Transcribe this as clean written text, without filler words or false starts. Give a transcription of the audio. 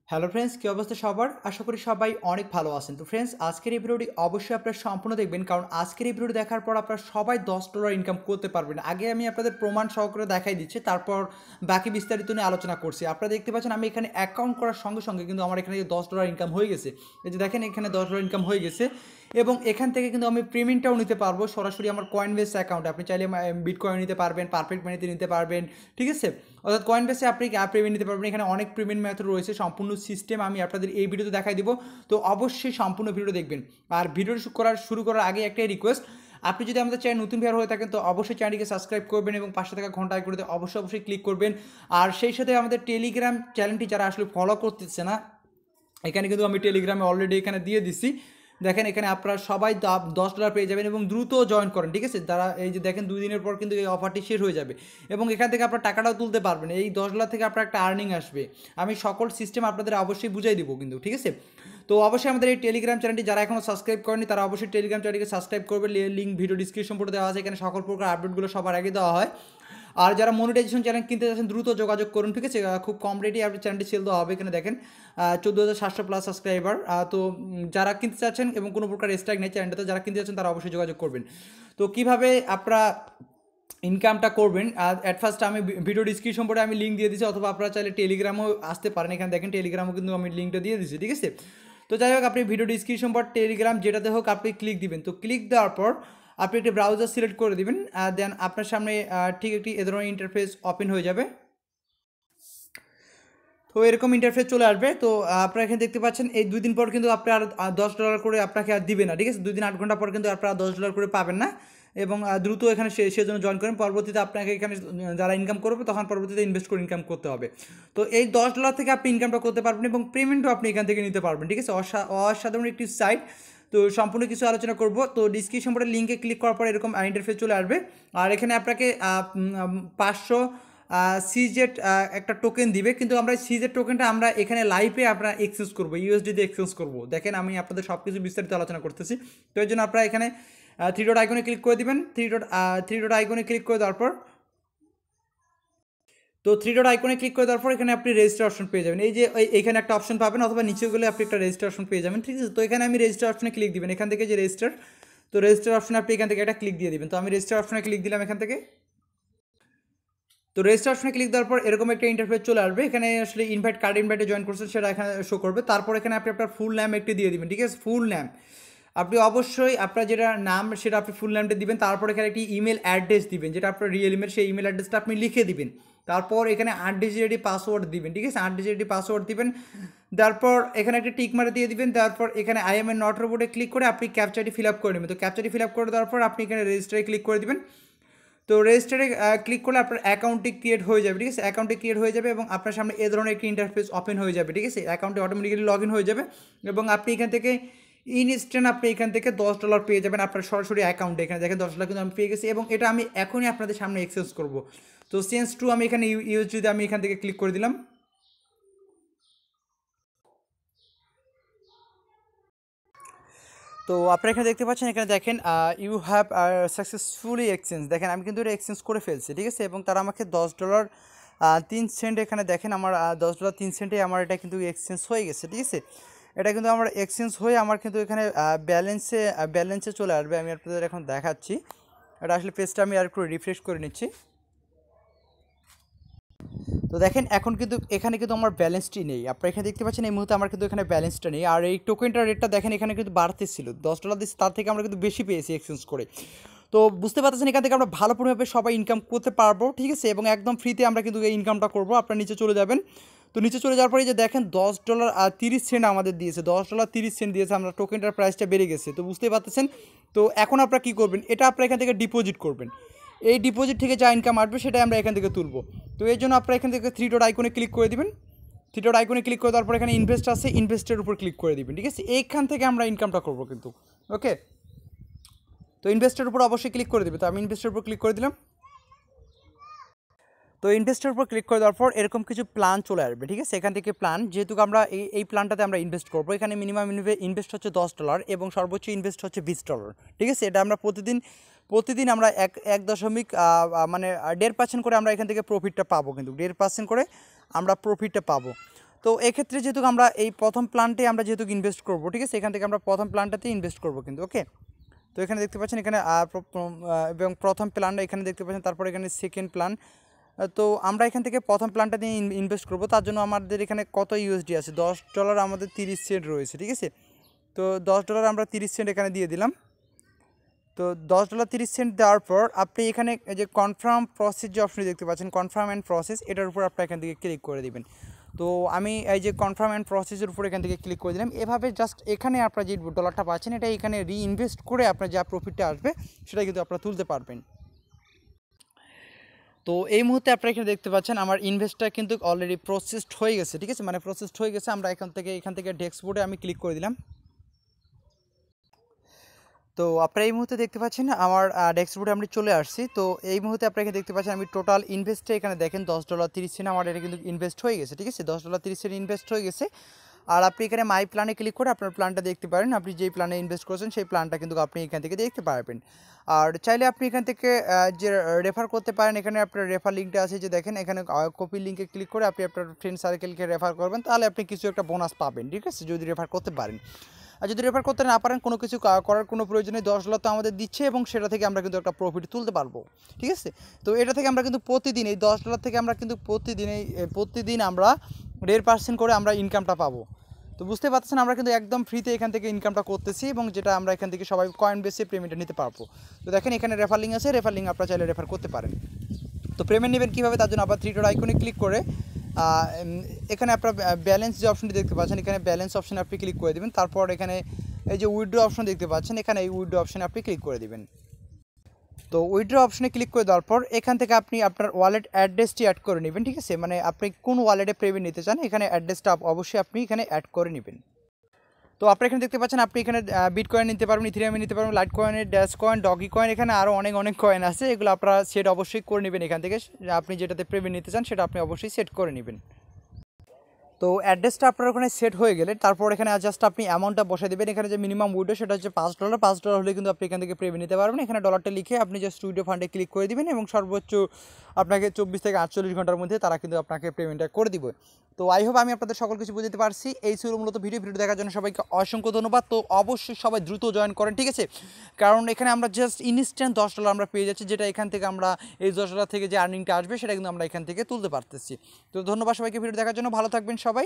Hello friends, কী অবস্থা সবার? আশা করি সবাই অনেক ভালো আছেন। তো ফ্রেন্ডস, আজকের এই ভিডিওটি অবশ্যই আপনারা সম্পূর্ণ দেখবেন, কারণ আজকের এই ভিডিওটি দেখার পর আপনারা সবাই $10 ইনকাম করতে পারবেন। আগে আমি আপনাদের প্রমাণ সহকারে দেখাই দিচ্ছি, তারপর বাকি বিস্তারিত নিয়ে আলোচনা করছি। আপনারা দেখতে পাচ্ছেন আমি এখানে অ্যাকাউন্ট করার সঙ্গে সঙ্গে কিন্তু আমার এখানে $10 ইনকাম হয়ে গেছে। এই যে দেখেন, এখানে $10 ইনকাম হয়ে গেছে এবং এখান থেকে কিন্তু আমি পেমেন্টটাও নিতে পারবো সরাসরি আমার কয়েনবেস অ্যাকাউন্টে। আপনি চাইলে বিটকয়েন নিতে পারবেন, পারফেক্ট মানিতে নিতে পারবেন, ঠিক আছে? অর্থাৎ কয়েনবেসে আপনি পেমেন্ট নিতে পারবেন। এখানে অনেক পেমেন্ট মেথড রয়েছে, সম্পূর্ণ সিস্টেম আমি আপনাদের এই ভিডিওতে দেখাই দিব। তো অবশ্যই সম্পূর্ণ ভিডিও দেখবেন। আর ভিডিও শুরু করার আগে একটাই রিকোয়েস্ট, আপনি যদি আমাদের চ্যানেল নতুন ভিউয়ার হয়ে থাকেন তো অবশ্যই চ্যানেলটিকে সাবস্ক্রাইব করবেন এবং পাশে থাকা ঘন্টা আইকনটিতে অবশ্যই ক্লিক করবেন। আর সেই সাথে আমাদের টেলিগ্রাম চ্যানেলটি যারা আসলে ফলো করতেছে না, এখানে কিন্তু আমি টেলিগ্রামে অলরেডি এখানে দিয়ে দিচ্ছি। দেখেন, এখানে আপনারা সবাই $10 পেয়ে যাবেন এবং দ্রুত জয়েন করেন, ঠিক আছে? তারা এই যে দেখেন 2 দিনের পর কিন্তু এই অফারটি শেষ হয়ে যাবে এবং এখান থেকে আপনার টাকাটাও তুলতে পারবেন। এই $10 থেকে আপনার একটা আর্নিং আসবে। আমি সকল সিস্টেম আপনাদের অবশ্যই বুঝাই দিব কিন্তু, ঠিক আছে? তো অবশ্যই আমাদের এই টেলিগ্রাম চ্যানেলটি যারা এখনও সাবস্ক্রাইব করেনি তারা অবশ্যই টেলিগ্রাম চ্যানেলটিকে সাবস্ক্রাইব করবে। লিঙ্ক ভিডিও ডিসক্রিপশন পড়ে দেওয়া আছে, এখানে সকল প্রকার আপডেটগুলো সবার আগে দেওয়া হয়। আর যারা মনিটাইজেশন চ্যানেল কিনতে যাচ্ছেন দ্রুত যোগাযোগ করুন, ঠিক আছে? খুব কম রেটে আপনার চ্যানেলটি সেল দেওয়া হবে। এখানে দেখেন 14,700+ সাবস্ক্রাইবার। তো যারা কিনতে চাচ্ছেন এবং কোনো প্রকার স্ট্রাইক নেই চ্যানেলটাতে, যারা কিনতে চাচ্ছেন তারা অবশ্যই যোগাযোগ করবেন। তো কীভাবে আপনারা ইনকামটা করবেন, অ্যাট ফার্স্ট আমি ভিডিও ডিসক্রিপশন পরে আমি লিঙ্ক দিয়ে দিচ্ছি, অথবা আপনারা চাইলে টেলিগ্রামও আসতে পারেন। এখানে দেখেন টেলিগ্রামও কিন্তু আমি লিঙ্কটা দিয়ে দিচ্ছি, ঠিক আছে? তো যাই হোক, আপনি ভিডিও ডিসক্রিপশন পর টেলিগ্রাম যেটাতে হোক আপনি ক্লিক দিবেন। তো ক্লিক দেওয়ার পর আপনি একটি ব্রাউজার সিলেক্ট করে দিবেন, দেন আপনার সামনে ঠিক একটি এ ধরনের ইন্টারফেস ওপেন হয়ে যাবে। তো এরকম ইন্টারফেস চলে আসবে। তো আপনারা এখানে দেখতে পাচ্ছেন এই 2 দিন পর কিন্তু আপনার $10 করে আপনাকে আর দিবে না, ঠিক আছে? 2 দিন 8 ঘন্টা পর কিন্তু আপনারা $10 করে পাবেন না এবং দ্রুত এখানে সেজন্য জয়েন করেন। পরবর্তীতে আপনাকে এখানে যারা ইনকাম করবে তখন পরবর্তীতে ইনভেস্ট করে ইনকাম করতে হবে। তো এই $10 থেকে আপনি ইনকামটা করতে পারবেন এবং পেমেন্টও আপনি এখান থেকে নিতে পারবেন, ঠিক আছে? অসাধারণ একটি সাইট। তো সম্পূর্ণ কিছু আলোচনা করব। তো ডিসক্রিপশন পরে লিঙ্কে ক্লিক করার পর এরকম ইন্টারফেস চলে আসবে। আর এখানে আপনাকে 500 সিজেট একটা টোকেন দিবে, কিন্তু আমরা সিজেট টোকেনটা আমরা এখানে লাইভে আমরা এক্সচেঞ্জ করবো, ইউএসডিতে এক্সচেঞ্জ করবো। দেখেন, আমি আপনাদের সব কিছু বিস্তারিত আলোচনা করতেছি। তো এই জন্য আপনারা এখানে 3 ডট আইকনে ক্লিক করে দিবেন। 3 ডট আইকনে ক্লিক করে দেওয়ার পর, তো 3 ডট আইকনে ক্লিক করে দেওয়ার পর এখানে আপনি রেজিস্টার অপশন পেয়ে যাবেন। এই যে এইখানে একটা অপশন পাবেন, অথবা নিচে গেলে আপনি একটা রেজিস্টার অপশন পেয়ে যাবেন, ঠিক আছে? তো এখানে আমি রেজিস্টার অপশনে ক্লিক দিবেন, এখান থেকে যে রেজিস্টার, তো রেজিস্টার অপশনে আপনি এখান থেকে একটা ক্লিক দিয়ে দিবেন। তো আমি রেজিস্টার অপশনে ক্লিক দিলাম এখান থেকে। তো রেজিস্টার অপশনে ক্লিক দেওয়ার পর এরকম একটা ইন্টারফেস চলে আসবে। এখানে আসলে কার্ড ইনভাইটে জয়েন করছেন সেটা এখানে শো করবে। তারপর এখানে আপনি আপনার ফুল নেম একটি দিয়ে দিবেন, ঠিক আছে? ফুল নেম আপনি অবশ্যই আপনার যেটা নাম সেটা আপনি ফুল নেমটা দিবেন। তারপর এখানে একটি ইমেল অ্যাড্রেস দিবেন, যেটা আপনার রিয়েল ইমেল, সেই ইমেল অ্যাড্রেসটা আপনি লিখে দিবেন। তারপর এখানে 8 ডিজিটের পাসওয়ার্ড দিবেন, ঠিক আছে? 8 ডিজিটের পাসওয়ার্ড দিবেন। তারপর এখানে একটা টিক মারে দিয়ে দিবেন। তারপর এখানে আই এম এ নট রোবটে ক্লিক করে আপনি ক্যাপচারটি ফিল আপ করে নেবেন। তো ক্যাপচারটি ফিল আপ করে দেওয়ার পর আপনি এখানে রেজিস্টারে ক্লিক করে দিবেন। তো রেজিস্টারে ক্লিক করলে আপনার অ্যাকাউন্টটি ক্রিয়েট হয়ে যাবে, ঠিক আছে? অ্যাকাউন্টটি ক্রিয়েট হয়ে যাবে এবং আপনার সামনে এ ধরনের একটি ইন্টারফেস ওপেন হয়ে যাবে, ঠিক আছে? অ্যাকাউন্টে অটোমেটিক্যালি লগ ইন হয়ে যাবে এবং আপনি এখান থেকে ইনস্ট্যান্ট আপনি এখান থেকে $10 পেয়ে যাবেন আপনার সরাসরি অ্যাকাউন্টে। এখানে দেখেন $10 কিন্তু আমি পেয়ে গেছি এবং এটা আমি এখনই আপনাদের সামনে এক্সচেঞ্জ করব। তো চেঞ্জ টু আমি এখানে ইউএসডিতে আমি এখান থেকে ক্লিক করে দিলাম। তো আপনারা এখানে দেখতে পাচ্ছেন, এখানে দেখেন ইউ হ্যাভ সাকসেসফুলি এক্সচেঞ্জ। দেখেন আমি কিন্তু এটা এক্সচেঞ্জ করে ফেলছি, ঠিক আছে? এবং তারা আমাকে $10.03 এখানে দেখেন আমার $10.03 আমার এটা কিন্তু এক্সচেঞ্জ হয়ে গেছে, ঠিক আছে? এটা কিন্তু আমার এক্সচেঞ্জ হয়ে আমার কিন্তু এখানে ব্যালেন্সে চলে আসবে। আমি আপনাদের এখন দেখাচ্ছি। এটা আসলে পেজটা আমি আর একটু রিফ্রেশ করে নিচ্ছি। তো দেখেন, এখন কিন্তু এখানে কিন্তু আমার ব্যালেন্সটি নেই। আপনারা এখানে দেখতে পাচ্ছেন এই মুহূর্তে আমার কিন্তু এখানে ব্যালেন্সটা নেই। আর এই টোকেনটার রেটটা দেখেন, এখানে কিন্তু বাড়তেছিল। $10 দিচ্ছে, তার থেকে আমরা কিন্তু বেশি পেয়েছি এক্সচেঞ্জ করে। তো বুঝতে পারতেছেন, এখান থেকে আমরা ভালো পরিমাণে সবাই ইনকাম করতে পারবো, ঠিক আছে? এবং একদম ফ্রিতে আমরা কিন্তু এই ইনকামটা করবো। আপনারা নিচে চলে যাবেন। তো নিচে চলে যাওয়ার পরে যে দেখেন $10.30 আমাদের দিয়েছে, $10.30 দিয়েছে। আমরা টোকেনটার প্রাইসটা বেড়ে গেছে, তো বুঝতেই পারতেছেন। তো এখন আপনারা কী করবেন, এটা আপনারা এখান থেকে ডিপোজিট করবেন। এই ডিপোজিট থেকে যা ইনকাম আসবে সেটাই আমরা এখান থেকে তুলব। তো এই জন্য আপনারা এখান থেকে 3 ডট আইকনে ক্লিক করে দিবেন। 3 ডট আইকনে ক্লিক করে দেওয়ার পর এখানে ইনভেস্ট আছে, ইনভেস্টের উপর ক্লিক করে দিবেন, ঠিক আছে? এইখান থেকে আমরা ইনকামটা করবো কিন্তু, ওকে? তো ইনভেস্টের উপর অবশ্যই ক্লিক করে দেবে। তো আমি ইনভেস্টের উপর ক্লিক করে দিলাম। তো ইনভেস্টের উপর ক্লিক করে দেওয়ার পর এরকম কিছু প্ল্যান চলে আসবে, ঠিক আছে? এখান থেকে প্ল্যান, যেহেতু আমরা এই প্ল্যানটাতে আমরা ইনভেস্ট করবো, এখানে মিনিমাম ইনভেস্ট হচ্ছে $10 এবং সর্বোচ্চ ইনভেস্ট হচ্ছে $20, ঠিক আছে? এটা আমরা প্রতিদিন আমরা 1 মানে 1.5% করে আমরা এখান থেকে প্রফিটটা পাবো, কিন্তু 1.5% করে আমরা প্রফিটটা পাবো। তো এক্ষেত্রে যেহেতু আমরা এই প্রথম প্ল্যানটে আমরা যেহেতু ইনভেস্ট করবো, ঠিক আছে, এখান থেকে আমরা প্রথম প্ল্যানটাতে ইনভেস্ট করবো কিন্তু। ওকে, তো এখানে দেখতে পাচ্ছেন এখানে এবং প্রথম প্ল্যানটা এখানে দেখতে পাচ্ছেন, তারপর এখানে সেকেন্ড প্ল্যান। তো আমরা এখান থেকে প্রথম প্ল্যানটা দিয়ে ইনভেস্ট করবো, তার জন্য আমাদের এখানে কত ইউএসডি আছে, $10 আমাদের 30 সেন্ট রয়েছে, ঠিক আছে। তো $10 আমরা 30 সেন্ট এখানে দিয়ে দিলাম। তো $10 30 সেন্ট দেওয়ার পর আপনি এখানে এই যে কনফার্ম প্রসেস যে অপশনটি দেখতে পাচ্ছেন, কনফার্ম অ্যান্ড প্রসেস, এটার উপর আপনি এখান থেকে ক্লিক করে দিবেন। তো আমি এই যে কনফার্ম অ্যান্ড প্রসেসের উপর এখান থেকে ক্লিক করে দিলাম। এভাবে জাস্ট এখানে আপনার যে ডলারটা পাচ্ছেন এটা এখানে রিইনভেস্ট করে আপনার যা প্রফিটটা আসবে সেটা কিন্তু আপনারা তুলতে পারবেন। তো এই মুহূর্তে আপনারা এখানে দেখতে পাচ্ছেন আমার ইনভেস্টটা কিন্তু অলরেডি প্রসেসড হয়ে গেছে, ঠিক আছে, মানে প্রসেসড হয়ে গেছে। আমরা এখান থেকে ডেস্কবোর্ডে আমি ক্লিক করে দিলাম। তো আপনারা এই মুহূর্তে দেখতে পাচ্ছেন আমার ডেস্কবোর্ডে আমি চলে আসছি। তো এই মুহূর্তে আপনারা এখানে দেখতে পাচ্ছেন আমি টোটাল ইনভেস্টে এখানে দেখেন $10 30 সেন্ট আমার এটা কিন্তু ইনভেস্ট হয়ে গেছে, ঠিক আছে, $10 30 সেন্ট ইনভেস্ট হয়ে গেছে। আর আপনি এখানে মাই প্ল্যানে ক্লিক করে আপনার প্ল্যানটা দেখতে পারেন, আপনি যেই প্ল্যানে ইনভেস্ট করেছেন সেই প্ল্যানটা কিন্তু আপনি এখান থেকে দেখতে পারবেন। আর চাইলে আপনি এখান থেকে যে রেফার করতে পারেন, এখানে আপনার রেফার লিঙ্কটা আছে যে দেখেন, এখানে কপি লিঙ্কে ক্লিক করে আপনি আপনার ফ্রেন্ড সার্কেলকে রেফার করবেন, তাহলে আপনি কিছু একটা বোনাস পাবেন, ঠিক আছে, যদি রেফার করতে পারেন। আর যদি রেফার করতে না পারেন, কোনো কিছু করার কোনো প্রয়োজন নেই, $10 তো আমাদের দিচ্ছে এবং সেটা থেকে আমরা কিন্তু একটা প্রফিট তুলতে পারবো, ঠিক আছে। তো এটা থেকে আমরা কিন্তু প্রতিদিন এই $10 থেকে আমরা কিন্তু প্রতিদিন আমরা 1.5% করে আমরা ইনকামটা পাবো। তো বুঝতে পারছেন আমরা কিন্তু একদম ফ্রিতে এখান থেকে ইনকামটা করতেছি এবং যেটা আমরা এখান থেকে সবাই কয়েন বেসে পেমেন্টটা নিতে পারবো। তো দেখেন এখানে রেফার লিঙ্ক আছে, রেফার লিঙ্ক আপনারা চাইলে রেফার করতে পারেন। তো পেমেন্ট নেবেন কীভাবে, তার জন্য আবার 3 ডট আইকনে ক্লিক করে এখানে আপনার ব্যালেন্স যে অপশনটি দেখতে পাচ্ছেন, এখানে ব্যালেন্স অপশানে আপনি ক্লিক করে দেবেন। তারপর এখানে এই যে উইথড্র অপশন দেখতে পাচ্ছেন, এখানে এই উইথড্র অপশানে আপনি ক্লিক করে দেবেন। তো উইথড্র অপশনে ক্লিক করে দেওয়ার পর এখান থেকে আপনি আপনার ওয়ালেট অ্যাড্রেসটি অ্যাড করে নেবেন, ঠিক আছে, মানে আপনি কোন ওয়ালেটে পেমেন্ট নিতে চান এখানে অ্যাড্রেসটা অবশ্যই আপনি এখানে অ্যাড করে নেবেন। তো আপনি এখানে দেখতে পাচ্ছেন আপনি এখানে বিটকয়েন নিতে পারবেন, ইথেরিয়াম নিতে পারবেন, লাইট কয়েনের, ড্যাশ কয়েন, ডগি কয়েন, এখানে আরও অনেক কয়েন আছে, এগুলো আপনারা সেট অবশ্যই করে নেবেন। এখান থেকে আপনি যেটাতে পেমেন্ট নিতে চান সেটা আপনি অবশ্যই সেট করে নেবেন। তো অ্যাড্রেসটা আপনার ওখানে সেট হয়ে গেলে তারপর এখানে জাস্ট আপনি অ্যামাউন্টটা বসে দেবেন। এখানে যে মিনিমাম উইডো সেটা হচ্ছে $5, $5 হলে কিন্তু আপনি এখান থেকে পেমেন্ট নিতে পারবেন। এখানে ডলারটা লিখে আপনি জাস্ট উইডো ফান্ডে ক্লিক করে দিবেন এবং সর্বোচ্চ আপনাকে 24 থেকে 48 ঘন্টার মধ্যে তারা কিন্তু আপনাকে পেমেন্টটা করে দিবে। তো আই হোপ আমি আপনাদের সকল কিছু বুঝতে পারছি। এই ছিল মূলত ভিডিও দেখার জন্য সবাইকে অসংখ্য ধন্যবাদ। তো অবশ্যই সবাই দ্রুত জয়েন করেন, ঠিক আছে, কারণ এখানে আমরা জাস্ট ইনস্ট্যান্ট $10 আমরা পেয়ে যাচ্ছি, যেটা এখান থেকে আমরা এই $10 থেকে যে আর্নিংটা আসবে সেটা কিন্তু আমরা এখান থেকে তুলতে পারতেছি। তো ধন্যবাদ সবাইকে ভিডিও দেখার জন্য, ভালো থাকবেন সবাই।